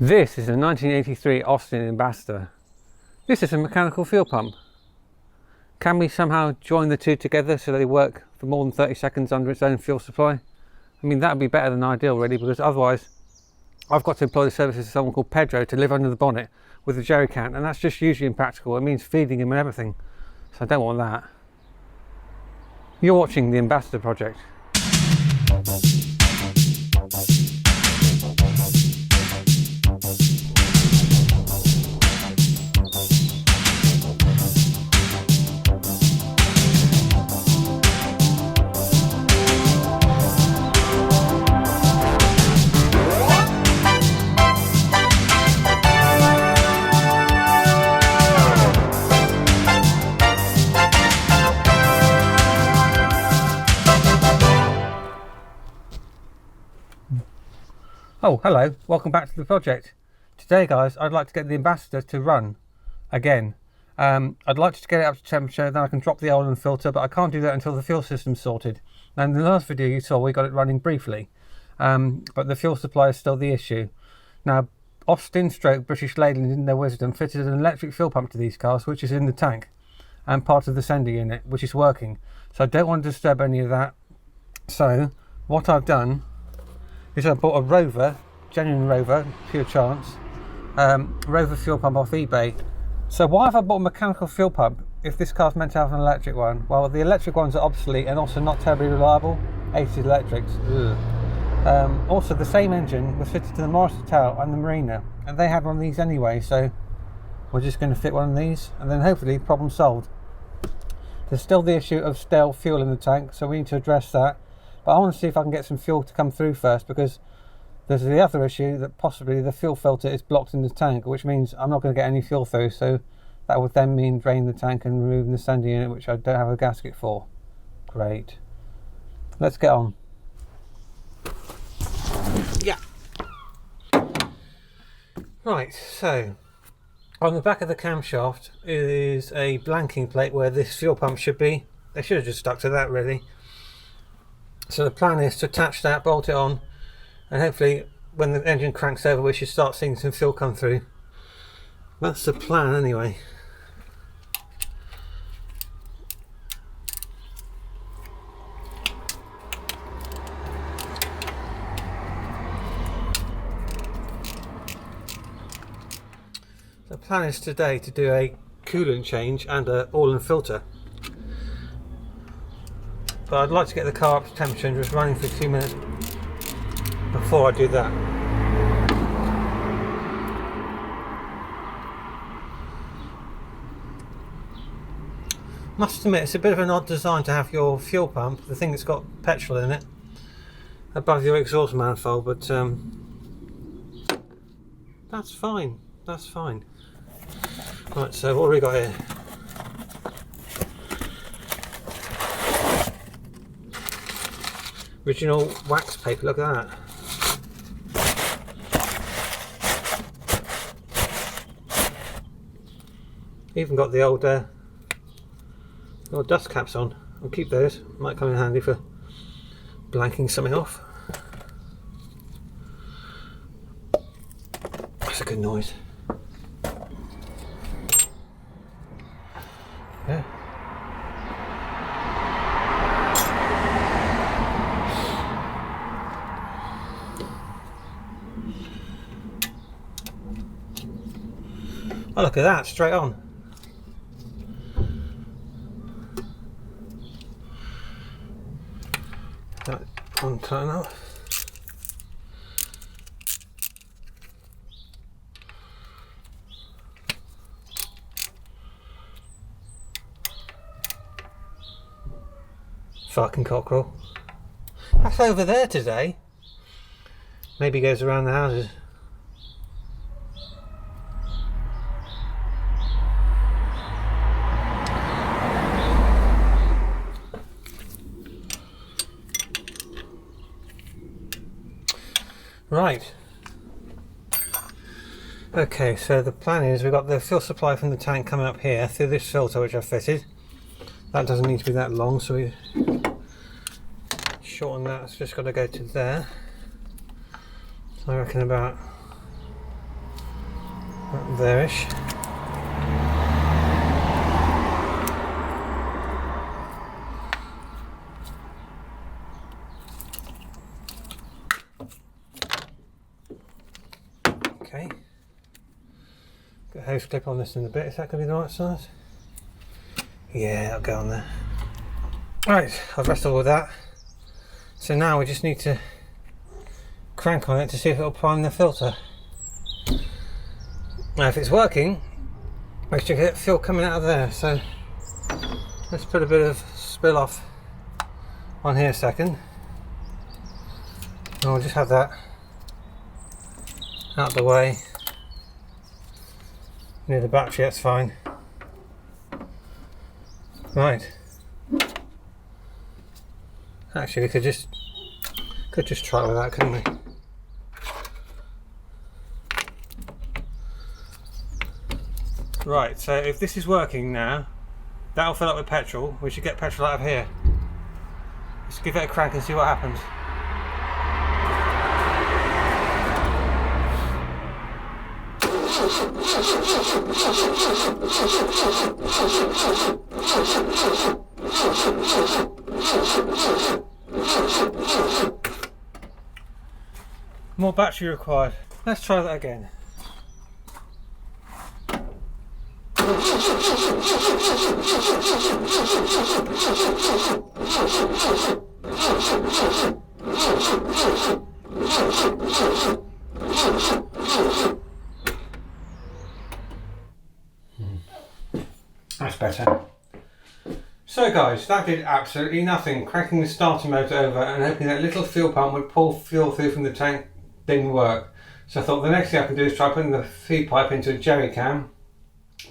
This is a 1983 Austin Ambassador. This is a mechanical fuel pump. Can we somehow join the two together so they work for more than 30 seconds under its own fuel supply? I mean, that would be better than ideal really, because otherwise I've got to employ the services of someone called Pedro to live under the bonnet with a jerry can, and that's just hugely impractical. It means feeding him and everything, so I don't want that. You're watching the Ambassador Project. Oh, hello, welcome back to the project. Today guys, I'd like to get the Ambassador to run again. I'd like to get it up to temperature, then I can drop the oil and filter, but I can't do that until the fuel system's sorted. Now in the last video you saw we got it running briefly, but the fuel supply is still the issue. Now Austin stroke British Leyland in their wisdom fitted an electric fuel pump to these cars, which is in the tank and part of the sender unit, which is working. So I don't want to disturb any of that. So what I've done is I bought a Rover, genuine Rover, pure chance, Rover fuel pump off eBay. So why have I bought a mechanical fuel pump if this car's meant to have an electric one? Well, the electric ones are obsolete and also not terribly reliable. 80 electrics. Also, the same engine was fitted to the Morris Hotel and the Marina, and they had one of these anyway, so we're just going to fit one of these and then hopefully problem solved. There's still the issue of stale fuel in the tank, so we need to address that. But I want to see if I can get some fuel to come through first, because there's the other issue that possibly the fuel filter is blocked in the tank, which means I'm not going to get any fuel through, so that would then mean drain the tank and removing the sender unit, which I don't have a gasket for. Great. Let's get on. Yeah. Right, so on the back of the camshaft is a blanking plate where this fuel pump should be. They should have just stuck to that really. So the plan is to attach that, bolt it on, and hopefully when the engine cranks over we should start seeing some fuel come through. That's the plan anyway. The plan is today to do a coolant change and an oil and filter. But I'd like to get the car up to temperature and just running for 2 minutes before I do that. Must admit, it's a bit of an odd design to have your fuel pump, the thing that's got petrol in it, above your exhaust manifold, but that's fine, that's fine. Right, so what have we got here? Original wax paper, look at that. Even got the old dust caps on. I'll keep those, might come in handy for blanking something off. That's a good noise. Yeah. Oh, look at that, straight on. That one turn up. Fucking cockerel. That's over there today. Maybe goes around the houses. Right. Okay, so the plan is we've got the fuel supply from the tank coming up here through this filter which I've fitted. That doesn't need to be that long, so we shorten that. It's just got to go to there. So I reckon about there-ish. Okay. Got a hose clip on this in a bit. Is that going to be the right size? Yeah, that'll go on there. Right, I've wrestled with that. So now we just need to crank on it to see if it'll prime the filter. Now if it's working, make sure you get fuel coming out of there. So let's put a bit of spill off on here a second. And I'll just have that out of the way. Near the battery, that's fine. Right. Actually, we could just try it with that, couldn't we? Right, so if this is working now, that'll fill up with petrol. We should get petrol out of here. Let's give it a crank and see what happens. More battery required. Let's try that again. That's better. So guys, that did absolutely nothing. Cranking the starter motor over and hoping that little fuel pump would pull fuel through from the tank didn't work. So I thought the next thing I could do is try putting the feed pipe into a jerry can,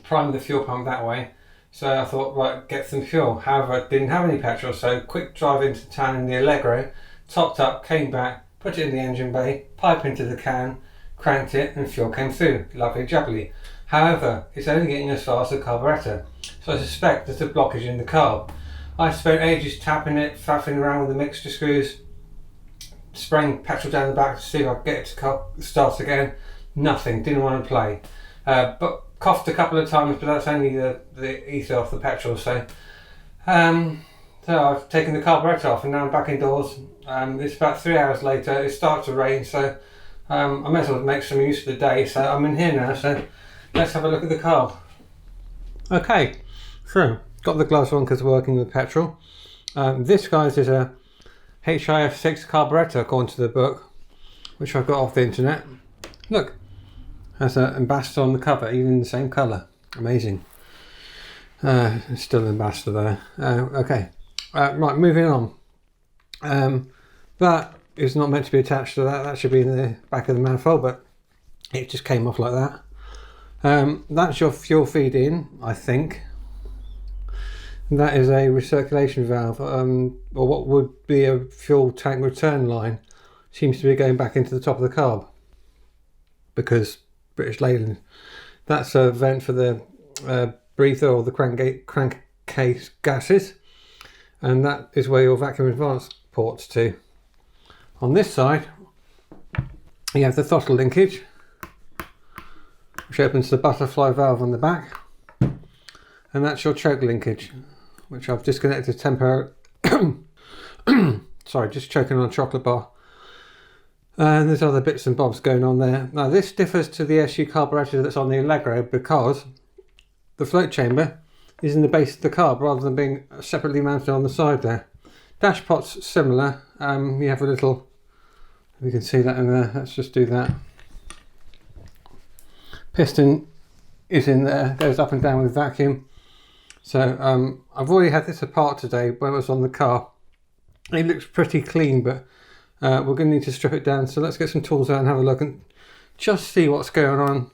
prime the fuel pump that way. So I thought, right, get some fuel. However, I didn't have any petrol, so quick drive into town in the Allegro, topped up, came back, put it in the engine bay, pipe into the can, cranked it, and fuel came through. Lovely jubbly. However, it's only getting as far as the carburetor, so I suspect there's a blockage in the carb. I spent ages tapping it, faffing around with the mixture screws, spraying petrol down the back to see if I could get it to start again. Nothing, didn't want to play. But coughed a couple of times, but that's only the ether off the petrol. So I've taken the carburetor off and now I'm back indoors. It's about 3 hours later, it starts to rain, so I may as well make some use of the day. So I'm in here now, so let's have a look at the carb. Okay, so got the gloves on because we're working with petrol. This, guys, is a HIF6 carburetor according to the book, which I've got off the internet. Look, has an ambassador on the cover, even in the same colour. Amazing. It's still an ambassador there. Okay, right, moving on. That is not meant to be attached to that. That should be in the back of the manifold, but it just came off like that. That's your fuel feed in, I think. And that is a recirculation valve, or what would be a fuel tank return line. Seems to be going back into the top of the carb because British Leyland. That's a vent for the breather or the crankcase gases, and that is where your vacuum advance ports to. On this side, you have the throttle linkage, which opens the butterfly valve on the back, and that's your choke linkage, which I've disconnected temporarily. Sorry, just choking on a chocolate bar. And there's other bits and bobs going on there. Now this differs to the SU carburetor that's on the Allegro because the float chamber is in the base of the carb rather than being separately mounted on the side there. Dashpot's similar. You have a little, you can see that in there. Let's just do that. Piston is in there, goes up and down with vacuum. So I've already had this apart today when it was on the car. It looks pretty clean, but we're going to need to strip it down. So let's get some tools out and have a look and just see what's going on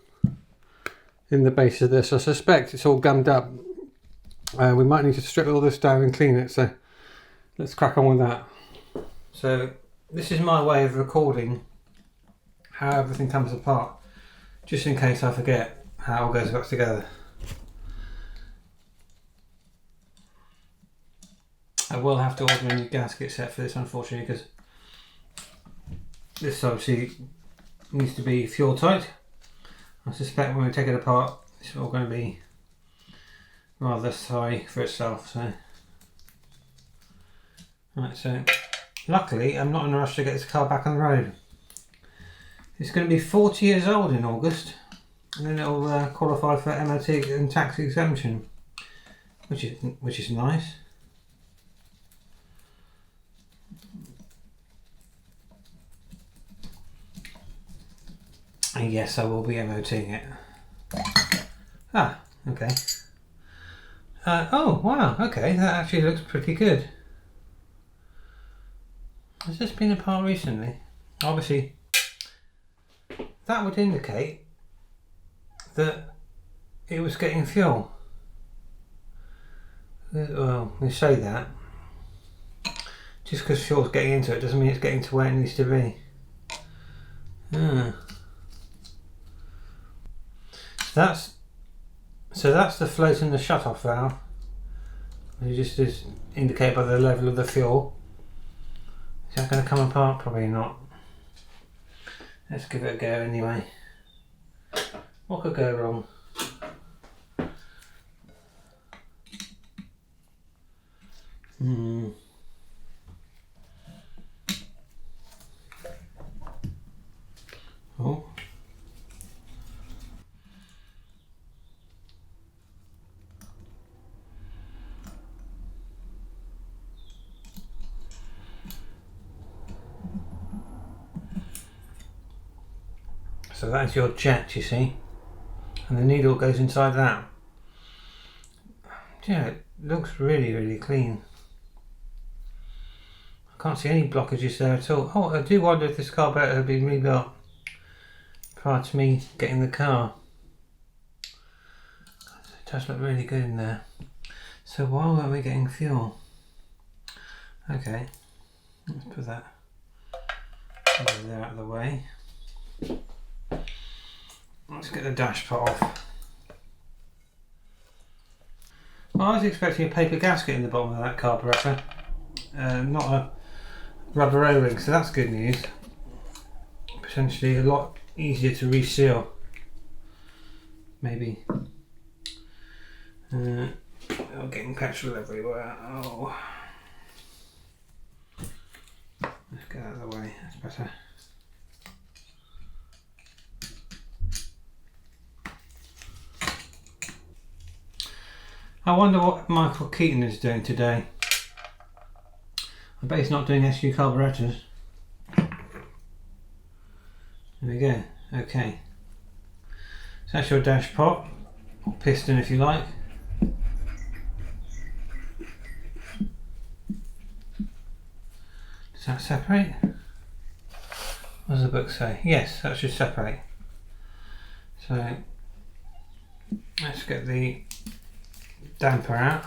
in the base of this. I suspect it's all gummed up. We might need to strip all this down and clean it. So let's crack on with that. So this is my way of recording how everything comes apart, just in case I forget how it all goes back together. I will have to order a new gasket set for this, unfortunately, because this obviously needs to be fuel tight. I suspect when we take it apart, it's all going to be rather sorry for itself. So, right, so luckily I'm not in a rush to get this car back on the road. It's going to be 40 years old in August, and then it'll qualify for MOT and tax exemption, which is nice. And yes, I will be MOTing it. Ah, okay. Oh, wow, okay, that actually looks pretty good. Has this been apart recently? Obviously, that would indicate that it was getting fuel. Well, we say that. Just because fuel's getting into it doesn't mean it's getting to where it needs to be. So that's the float and the shut-off valve. It just is indicated by the level of the fuel. Is that going to come apart? Probably not. Let's give it a go anyway. What could go wrong? Oh. So that's your jet, you see, and the needle goes inside that. Yeah, it looks really clean. I can't see any blockages there at all. Oh, I do wonder if this carburetor had been rebuilt prior to me getting the car. It does look really good in there. So why weren't we getting fuel? Okay, let's put that over there out of the way. Let's get the dash pot off. Well, I was expecting a paper gasket in the bottom of that carburetor, not a rubber O-ring, so that's good news. Potentially a lot easier to reseal. Maybe. Oh, getting petrol everywhere. Oh. Let's get out of the way, that's better. I wonder what Michael Keaton is doing today. I bet he's not doing SU carburetors. There we go, okay. So that's your dash pot, or piston if you like. Does that separate? What does the book say? Yes, that should separate. So let's get the damper out.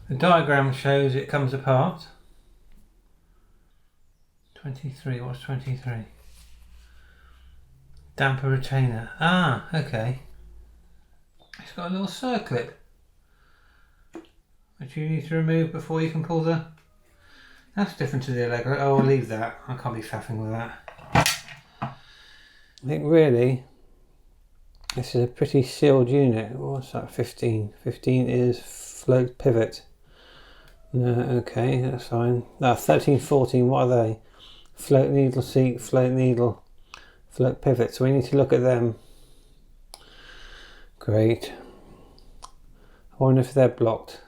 The diagram shows it comes apart. 23, what's 23? Damper retainer. Ah, okay. It's got a little circlip which you need to remove before you can pull the... That's different to the Allegro. Oh, I'll leave that. I can't be faffing with that. I think really this is a pretty sealed unit. What's that? 15. 15 is float pivot. No, okay, that's fine. Now 13, 14, what are they? Float needle seat, float needle, float pivot. So we need to look at them. Great. I wonder if they're blocked.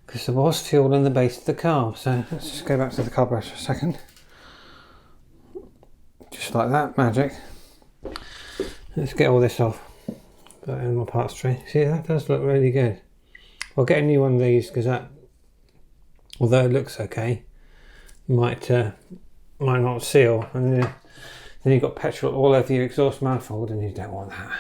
Because there was fuel in the base of the car. So let's just go back to the carburetor for a second. Just like that, magic. Let's get all this off. Put it in my parts tray. See, that does look really good. I'll get a new one of these because that, although it looks okay, might not seal, and then you've got petrol all over your exhaust manifold, and you don't want that.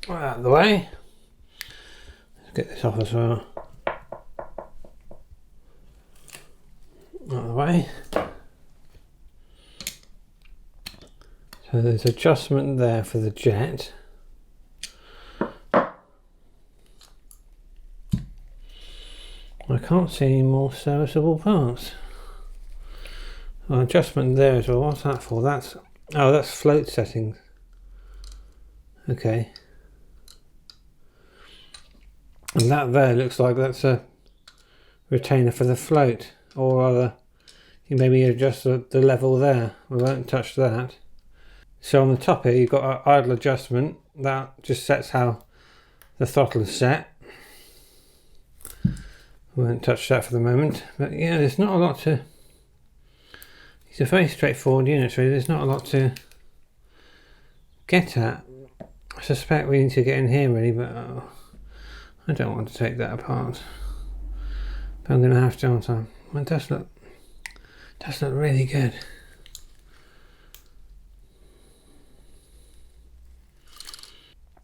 Out of the way. Let's get this off as well. way. So there's adjustment there for the jet. I can't see any more serviceable parts. Oh, adjustment there as well. What's that for? That's float settings. Okay. And that there looks like that's a retainer for the float, or rather, you maybe adjust the level there. We won't touch that. So on the top here, you've got an idle adjustment. That just sets how the throttle is set. We won't touch that for the moment. But yeah, there's not a lot to... These are very straightforward units, really. There's not a lot to get at. I suspect we need to get in here, really, but I don't want to take that apart. But I'm going to have to, aren't I? Well, it does look really good.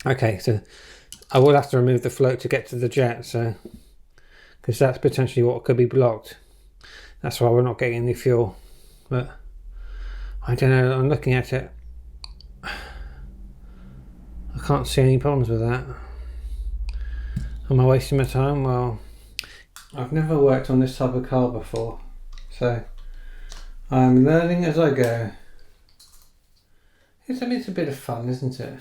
Okay, so I will have to remove the float to get to the jet, so because that's potentially what could be blocked. That's why we're not getting any fuel. But I don't know, I'm looking at it. I can't see any problems with that. Am I wasting my time? Well, I've never worked on this type of car before, so I'm learning as I go. It's a bit of fun, isn't it?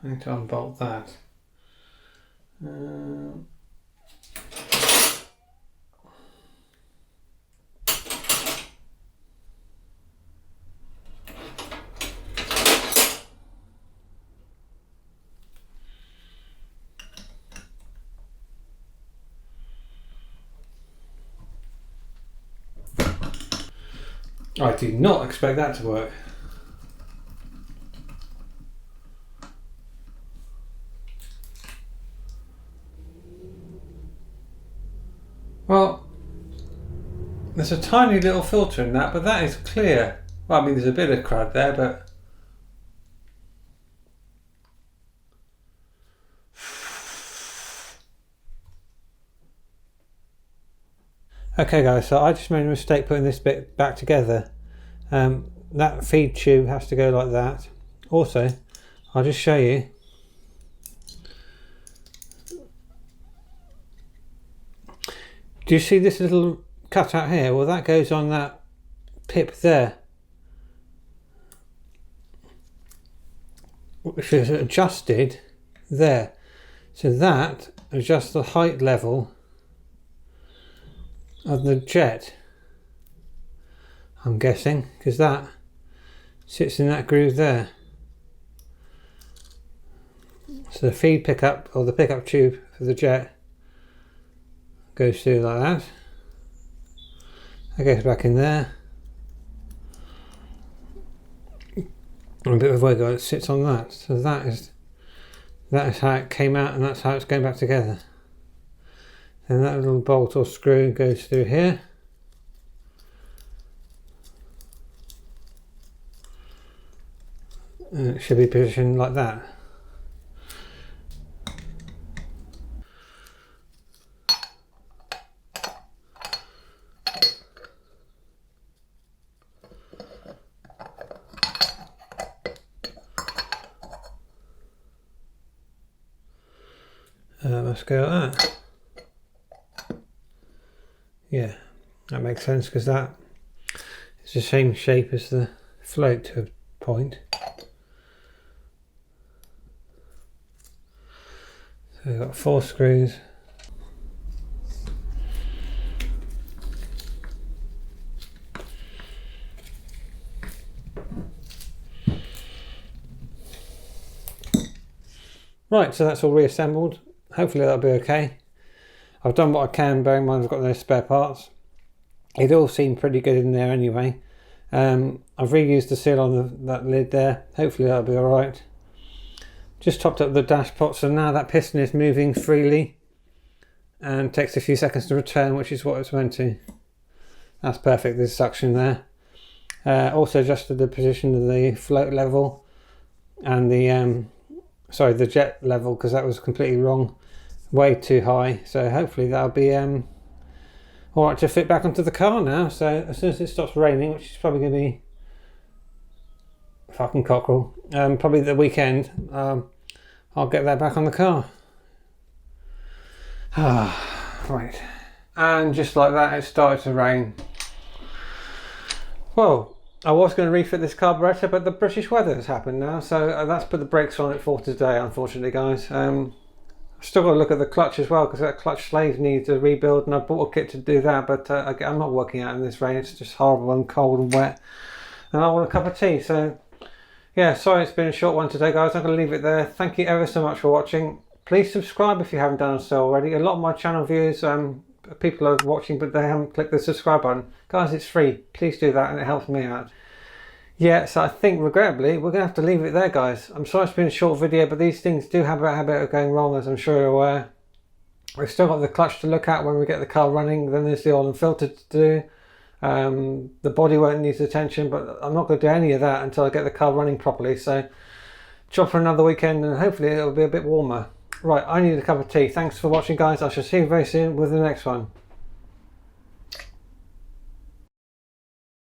I need to unbolt that. I did not expect that to work. Well, there's a tiny little filter in that, but that is clear. Well, I mean, there's a bit of crud there, but... Okay guys, so I just made a mistake putting this bit back together. That feed tube has to go like that. Also, I'll just show you. Do you see this little cutout here? Well, that goes on that pip there, which is adjusted there. So that adjusts the height level of the jet, I'm guessing, because that sits in that groove there. So the feed pickup, or the pickup tube for the jet, goes through like that. That goes back in there. And a bit of wiggle, it sits on that. So that is how it came out, and that's how it's going back together. And that little bolt or screw goes through here. And it should be positioned like that. Let's go like that. Yeah, that makes sense, because that is the same shape as the float to a point. So we've got 4 screws. Right, so that's all reassembled. Hopefully that'll be okay. I've done what I can, bearing in mind I've got no spare parts. It all seemed pretty good in there anyway. I've reused the seal on that lid there. Hopefully that'll be alright. Just topped up the dash pot, so now that piston is moving freely and takes a few seconds to return, which is what it's meant to. That's perfect, there's suction there. Also adjusted the position of the float level and the jet level, because that was completely wrong, way too high. So hopefully that'll be alright to fit back onto the car now. So as soon as it stops raining, which is probably going to be fucking cockerel, probably the weekend, I'll get that back on the car. Right, and just like that it started to rain. Well, I was going to refit this carburetor, but the British weather has happened now, so that's put the brakes on it for today, unfortunately, guys. I've still got to look at the clutch as well, because that clutch slave needs a rebuild, and I bought a kit to do that, but I'm not working out in this rain. It's just horrible and cold and wet, and I want a cup of tea. So yeah, sorry it's been a short one today, guys. I'm going to leave it there. Thank you ever so much for watching. Please subscribe if you haven't done so already. A lot of my channel viewers, people are watching, but they haven't clicked the subscribe button. Guys, it's free. Please do that, and it helps me out. Yeah, so I think, regrettably, we're going to have to leave it there, guys. I'm sorry it's been a short video, but these things do have a habit of going wrong, as I'm sure you're aware. We've still got the clutch to look at when we get the car running. Then there's the oil and filter to do. The bodywork needs attention, but I'm not going to do any of that until I get the car running properly. So, job for another weekend, and hopefully it'll be a bit warmer. Right, I need a cup of tea. Thanks for watching, guys. I shall see you very soon with the next one.